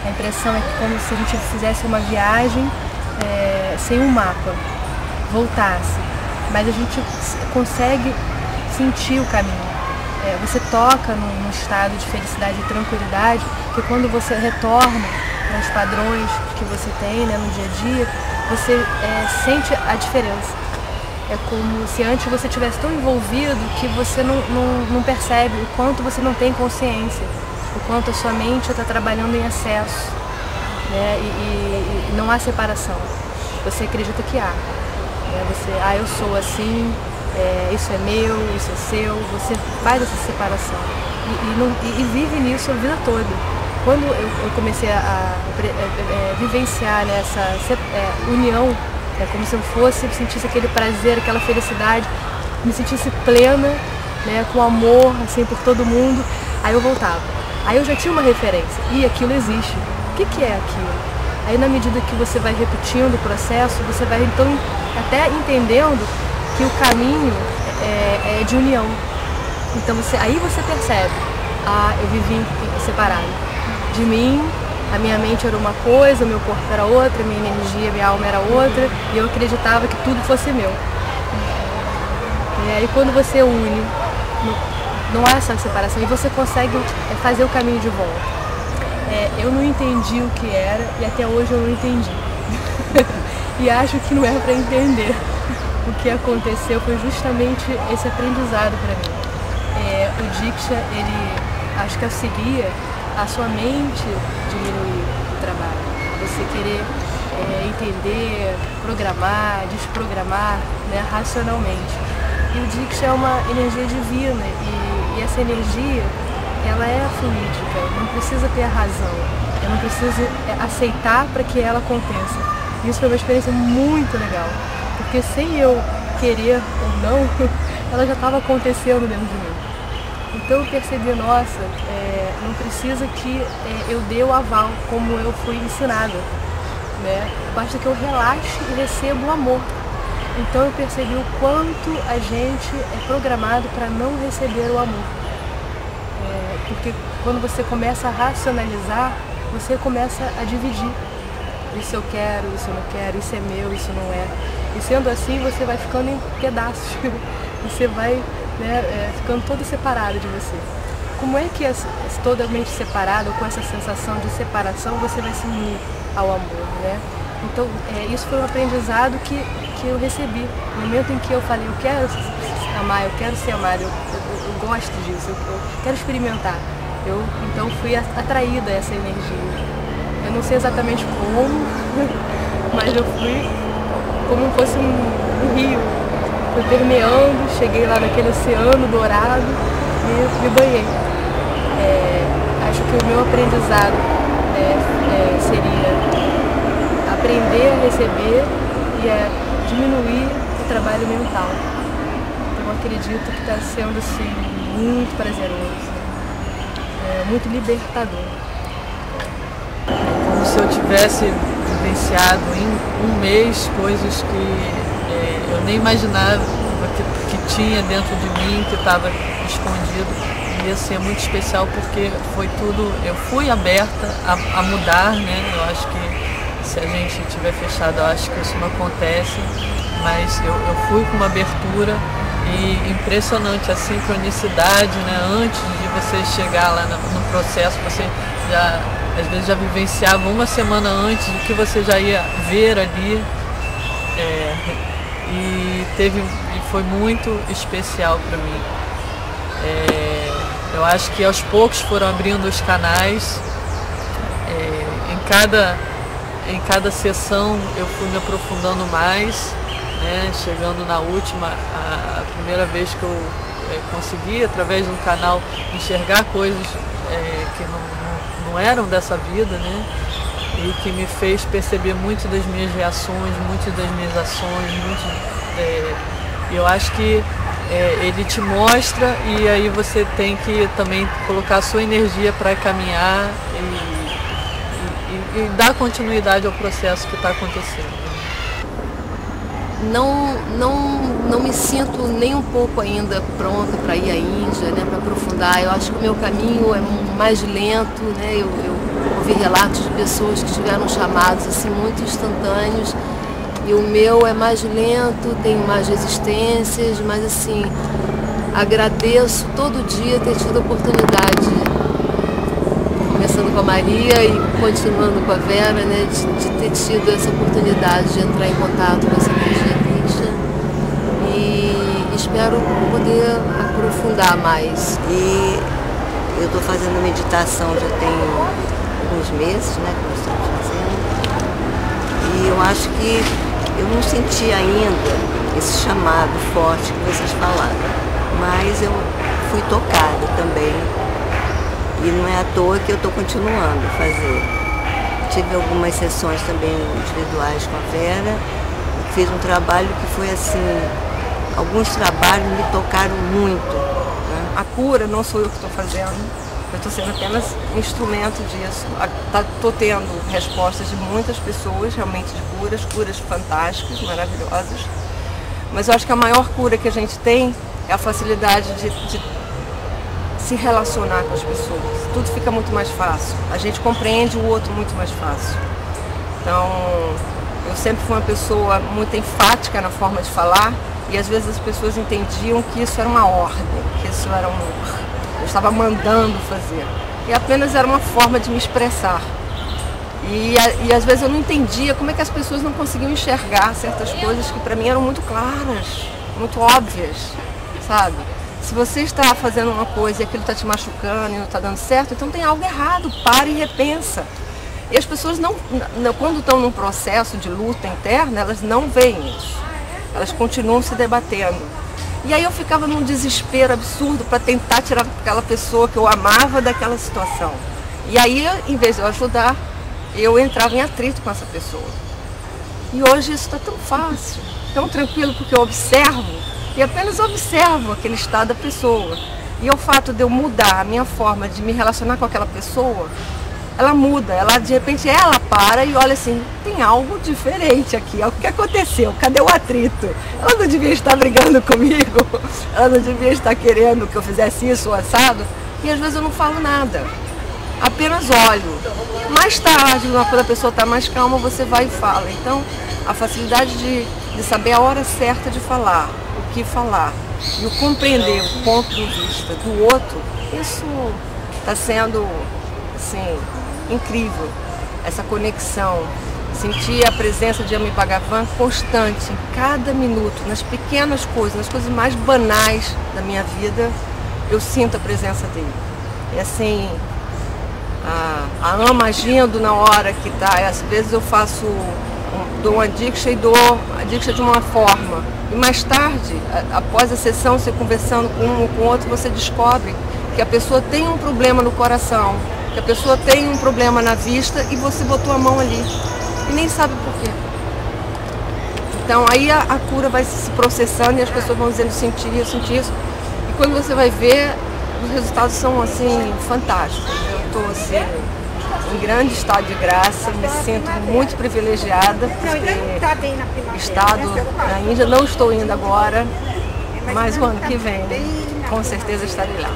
A impressão é que como se a gente fizesse uma viagem sem um mapa, voltasse, mas a gente consegue sentir o caminho. Você toca num estado de felicidade e tranquilidade que quando você retorna para os padrões que você tem, né, no dia a dia, você sente a diferença. É como se antes você estivesse tão envolvido que você não percebe o quanto você não tem consciência, o quanto a sua mente está trabalhando em excesso, né, e não há separação. Você acredita que há. Eu sou assim, isso é meu, isso é seu, você faz essa separação e vive nisso a vida toda. Quando eu comecei a vivenciar, né, essa união, como se eu sentisse aquele prazer, aquela felicidade, me sentisse plena, né, com amor assim, por todo mundo, aí eu voltava. Aí eu já tinha uma referência, e aquilo existe. O que é aquilo? Aí na medida que você vai repetindo o processo, você vai então até entendendo que o caminho é de união. Então aí você percebe, eu vivi separado. De mim, a minha mente era uma coisa, o meu corpo era outra, a minha energia, a minha alma era outra, e eu acreditava que tudo fosse meu. E aí quando você une, não há essa separação, e você consegue fazer o caminho de volta. Eu não entendi o que era, e até hoje eu não entendi. E acho que não é para entender. O que aconteceu foi justamente esse aprendizado para mim. O Diksha, ele acho que auxilia a sua mente diminuir o trabalho. Você querer entender, programar, desprogramar, né, racionalmente. E o Diksha é uma energia divina e essa energia, ela é fluídica, não precisa ter a razão, eu não preciso aceitar para que ela aconteça. Isso foi uma experiência muito legal, porque sem eu querer ou não, ela já estava acontecendo dentro de mim. Então eu percebi, nossa, não precisa que eu dê o aval como eu fui ensinada, né? Basta que eu relaxe e receba o amor. Então eu percebi o quanto a gente é programado para não receber o amor. Porque quando você começa a racionalizar, você começa a dividir. Isso eu quero, isso eu não quero, isso é meu, isso não é. E sendo assim, você vai ficando em pedaços. Você vai, né, ficando todo separado de você. Como é que totalmente separado, com essa sensação de separação, você vai se unir ao amor, né? Então, isso foi um aprendizado que eu recebi. No momento em que eu falei, eu quero amar, eu quero ser amado, eu gosto disso, eu quero experimentar. Eu, então, fui atraída a essa energia. Eu não sei exatamente como, mas eu fui como fosse um rio. Fui permeando, cheguei lá naquele oceano dourado e me banhei. Acho que o meu aprendizado seria aprender a receber e a diminuir o trabalho mental. Então eu acredito que está sendo assim, muito prazeroso, muito libertador. Como se eu tivesse vivenciado em um mês coisas que eu nem imaginava que tinha dentro de mim, que estava escondido. E assim, é muito especial porque foi tudo, eu fui aberta a mudar, né? Eu acho que se a gente estiver fechado, eu acho que isso não acontece, mas eu fui com uma abertura e impressionante a sincronicidade, né? Antes de você chegar lá no processo, você já, às vezes já vivenciava uma semana antes do que você já ia ver ali. E foi muito especial para mim. Eu acho que aos poucos foram abrindo os canais. Em cada sessão eu fui me aprofundando mais, né? Chegando na última, a primeira vez que eu consegui, através de um canal, enxergar coisas que não eram dessa vida, né? E que me fez perceber muito das minhas reações, muito das minhas ações, e eu acho que ele te mostra e aí você tem que também colocar a sua energia para caminhar e dar continuidade ao processo que está acontecendo. não me sinto nem um pouco ainda pronta para ir à Índia, né, para aprofundar. Eu acho que o meu caminho é mais lento, né? Eu ouvi relatos de pessoas que tiveram chamados assim muito instantâneos, e o meu é mais lento, tenho mais resistências, mas assim, agradeço todo dia ter tido a oportunidade, começando com a Maria e continuando com a Vera, né, de ter tido essa oportunidade de entrar em contato com essa energia cristã, e espero poder aprofundar mais. E eu estou fazendo meditação já tem alguns meses, né, que nós estamos fazendo, e eu acho que eu não senti ainda esse chamado forte que vocês falaram, mas eu fui tocada também, e não é à toa que eu estou continuando a fazer. Tive algumas sessões também individuais com a Vera, e fiz um trabalho que foi assim, alguns trabalhos me tocaram muito, né? A cura não sou eu que estou fazendo, eu estou sendo apenas um instrumento disso. Estou tendo respostas de muitas pessoas, realmente de curas fantásticas, maravilhosas. Mas eu acho que a maior cura que a gente tem é a facilidade de se relacionar com as pessoas. Tudo fica muito mais fácil. A gente compreende o outro muito mais fácil. Então, eu sempre fui uma pessoa muito enfática na forma de falar, e às vezes as pessoas entendiam que isso era uma ordem, que isso era eu estava mandando fazer. E apenas era uma forma de me expressar. E às vezes eu não entendia como é que as pessoas não conseguiam enxergar certas coisas que para mim eram muito claras, muito óbvias, sabe? Se você está fazendo uma coisa e aquilo está te machucando e não está dando certo, então tem algo errado, para e repensa. E as pessoas quando estão num processo de luta interna, elas não veem isso. Elas continuam se debatendo. E aí eu ficava num desespero absurdo para tentar tirar aquela pessoa que eu amava daquela situação. E aí, em vez de eu ajudar, eu entrava em atrito com essa pessoa. E hoje isso está tão fácil, tão tranquilo, porque eu observo, e apenas observo aquele estado da pessoa. E o fato de eu mudar a minha forma de me relacionar com aquela pessoa, ela muda, de repente ela para e olha assim, tem algo diferente aqui, o que aconteceu? Cadê o atrito? Ela não devia estar brigando comigo, ela não devia estar querendo que eu fizesse isso ou assado, e às vezes eu não falo nada, apenas olho. Mais tarde, quando a pessoa está mais calma, você vai e fala. Então, a facilidade de saber a hora certa de falar, o que falar, e o compreender o ponto de vista do outro, isso está sendo, assim, incrível, essa conexão, sentir a presença de Ami Bhagavan constante, em cada minuto, nas pequenas coisas, nas coisas mais banais da minha vida, eu sinto a presença dele. E assim, a ama agindo na hora que está, às vezes eu dou uma diksha e dou a diksha de uma forma, e mais tarde, após a sessão, você conversando com um ou com outro, você descobre que a pessoa tem um problema no coração, que a pessoa tem um problema na vista, e você botou a mão ali e nem sabe por quê. Então aí a cura vai se processando e as pessoas vão dizendo senti isso. E quando você vai ver, os resultados são assim fantásticos. Eu estou assim em grande estado de graça, me sinto muito privilegiada por ter estado na Índia. Não estou indo agora, mas o ano que vem com certeza estarei lá.